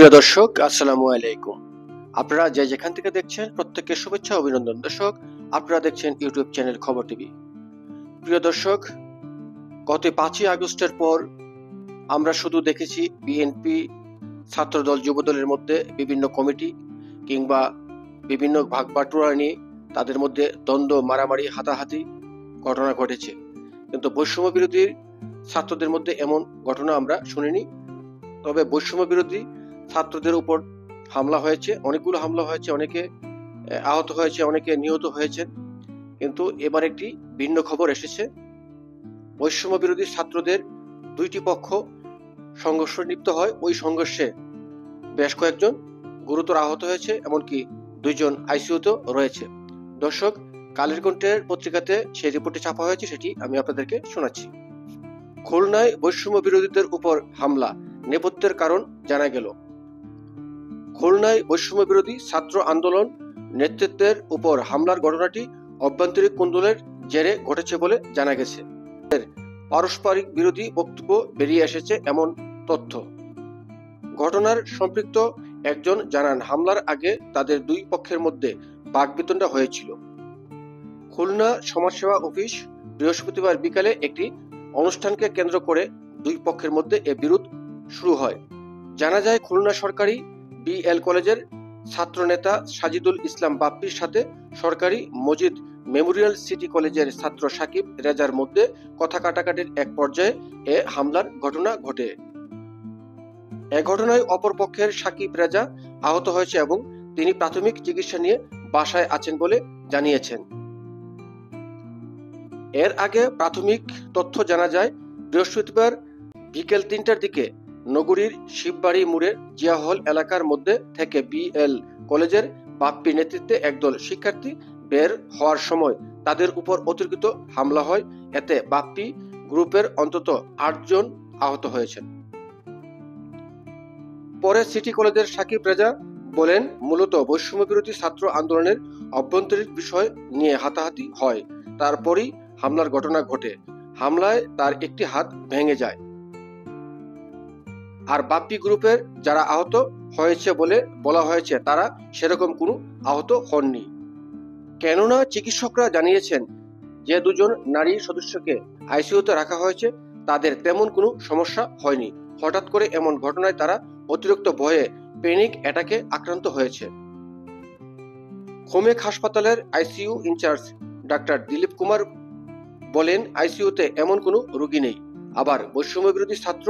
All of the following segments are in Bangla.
প্রিয় দর্শক, আসসালামু আলাইকুম। আপনারা যে যেখান থেকে দেখছেন প্রত্যেককে শুভেচ্ছা অভিনন্দন। দর্শক, আপনারা দেখছেন ইউটিউব চ্যানেল খবর টিভি। প্রিয় দর্শক, গত 5ই আগস্টের পর আমরা শুধু দেখেছি বিএনপি, ছাত্রদল, যুবদলের মধ্যে বিভিন্ন কমিটি কিংবা বিভিন্ন ভাগবাটোয়ারা নিয়ে তাদের মধ্যে দ্বন্দ্ব, মারামারি, হাতাহাতি ঘটনা ঘটেছে, কিন্তু বৈষম্য বিরোধী ছাত্রদের মধ্যে এমন ঘটনা আমরা শুনিনি। তবে বৈষম্য বিরোধী ছাত্রদের উপর হামলা হয়েছে, অনেকগুলো হামলা হয়েছে, অনেকে আহত হয়েছে, অনেকে নিহত হয়েছে। কিন্তু এবার একটি ভিন্ন খবর এসেছে। বৈষম্য বিরোধী ছাত্রদের দুইটি পক্ষ সংঘর্ষে লিপ্ত হয়। ওই সংঘর্ষে বেশ কয়েকজন গুরুতর আহত হয়েছে, এমনকি 2জন আইসিইউতেও রয়েছে। দর্শক, কালের কণ্ঠের পত্রিকাতে সেই রিপোর্টটি ছাপা হয়েছে, সেটি আমি আপনাদেরকে শোনাচ্ছি। খুলনায় বৈষম্য বিরোধীদের উপর হামলা, নেপথ্যের কারণ জানা গেল। খুলনায় বৈষম্য বিরোধী ছাত্র আন্দোলন নেতৃত্বের উপর হামলার ঘটনাটি অভ্যন্তরীণ কোন্দলের জেরে ঘটেছে বলে জানা গেছে। পারস্পরিক বিরোধী বক্তব্য বেরিয়ে এসেছে এমন তথ্য। ঘটনার সম্পৃক্ত একজন জানান, হামলার আগে তাদের দুই পক্ষের মধ্যে বাকবিতণ্ডা হয়েছিল। খুলনা সমাজসেবা অফিস বৃহস্পতিবার বিকালে একটি অনুষ্ঠানকে কেন্দ্র করে দুই পক্ষের মধ্যে এ বিরোধ শুরু হয়। জানা যায়, খুলনা সরকারি বিএল কলেজের ছাত্র নেতা সাজিদুল ইসলাম বাপ্পির সাথে সরকারি মজিদ মেমোরিয়াল সিটি কলেজের ছাত্র সাকিব রেজার মধ্যে কথা কাটাকাটির এক পর্যায়ে এ হামলার ঘটনা ঘটে। এ ঘটনায় অপর পক্ষের সাকিব রেজা আহত হয়েছে এবং তিনি প্রাথমিক চিকিৎসা নিয়ে বাসায় আছেন বলে জানিয়েছেন। এর আগে প্রাথমিক তথ্য জানা যায়, বৃহস্পতিবার বিকেল 3টার দিকে নগরীর শিববাড়ি মোড়ের জিয়া হল এলাকার মধ্যে থেকে বিএল কলেজের বাপ্পির নেতৃত্বে একদল শিক্ষার্থী বের হওয়ার সময় তাদের উপর অতর্কিত হামলা হয়। এতে বাপ্পি গ্রুপের অন্তত 8জন আহত হয়েছেন। পরে সিটি কলেজের সাকিব রেজা বলেন, মূলত বৈষম্য বিরোধী ছাত্র আন্দোলনের অভ্যন্তরীণ বিষয় নিয়ে হাতাহাতি হয়, তারপরই হামলার ঘটনা ঘটে। হামলায় তার একটি হাত ভেঙে যায়। আর বাপ্পি গ্রুপের যারা আহত হয়েছে বলে বলা হয়েছে, তারা সেরকম কোনো আহত হননি। কেননা চিকিৎসকরা জানিয়েছেন যে 2জন নারী সদস্যকে আইসিইউতে রাখা হয়েছে, তাদের তেমন কোনো সমস্যা হয়নি। হঠাৎ করে এমন ঘটনায় তারা অতিরিক্ত ভয়ে প্যানিক অ্যাটাকে আক্রান্ত হয়েছে। খোমেক হাসপাতালের ICU in-charge doctor Dilip Kumar বলেন, আইসিইউতে এমন কোনো রোগী নেই। আবার বৈষম্য বিরোধী ছাত্র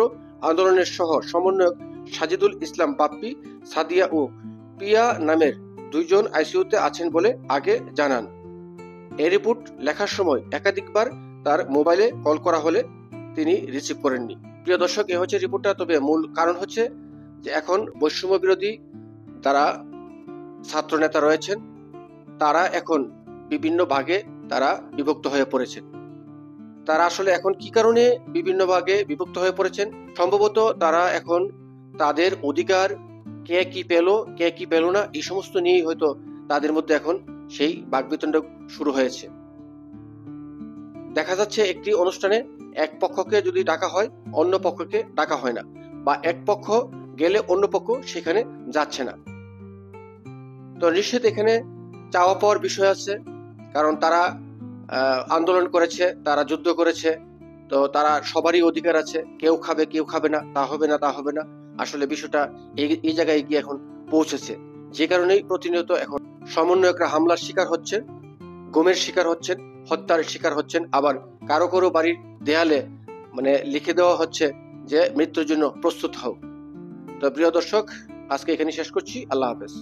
আন্দোলনের সহ সমন্বয়ক সাজিদুল ইসলাম বাপ্পি, সাদিয়া ও পিয়া নামের 2জন আইসিইউতে আছেন বলে আগে জানান। এই রিপোর্ট লেখার সময় একাধিকবার তার মোবাইলে কল করা হলে তিনি রিসিভ করেননি। প্রিয় দর্শক, এ হচ্ছে রিপোর্টটা। তবে মূল কারণ হচ্ছে যে এখন বৈষম্য বিরোধী যারা ছাত্র নেতা রয়েছেন, তারা এখন বিভিন্ন ভাগে তারা বিভক্ত হয়ে পড়েছেন। তারা আসলে এখন কি কারণে বিভিন্ন ভাগে বিভক্ত হয়ে পড়েছেন? সম্ভবত তারা এখন তাদের অধিকার, কে কি পেল, কে কি পেল না, এই সমস্ত নিয়েই হয়তো তাদের মধ্যে এখন সেই বাকবিতণ্ডা শুরু হয়েছে। দেখা যাচ্ছে একটি অনুষ্ঠানে এক পক্ষকে যদি ডাকা হয়, অন্য পক্ষকে ডাকা হয় না, বা এক পক্ষ গেলে অন্য পক্ষ সেখানে যাচ্ছে না। তো নিশ্চিত এখানে চাওয়া পাওয়ার বিষয় আছে, কারণ তারা আন্দোলন করেছে, তারা যুদ্ধ করেছে, তো তারা সবারই অধিকার আছে। কেউ খাবে, কেউ খাবে না, তা হবে না, তা হবে না। আসলে বিষয়টা এই জায়গায় গিয়ে এখন পৌঁছেছে, যে কারণেই প্রতিনিয়ত এখন সমন্বয়করা হামলার শিকার হচ্ছে, গুমের শিকার হচ্ছেন, হত্যার শিকার হচ্ছেন। আবার কারো কারো বাড়ির দেয়ালে লিখে দেওয়া হচ্ছে যে মৃত্যুর জন্য প্রস্তুত হও। তো প্রিয় দর্শক, আজকে এখানে শেষ করছি। আল্লাহ হাফেজ।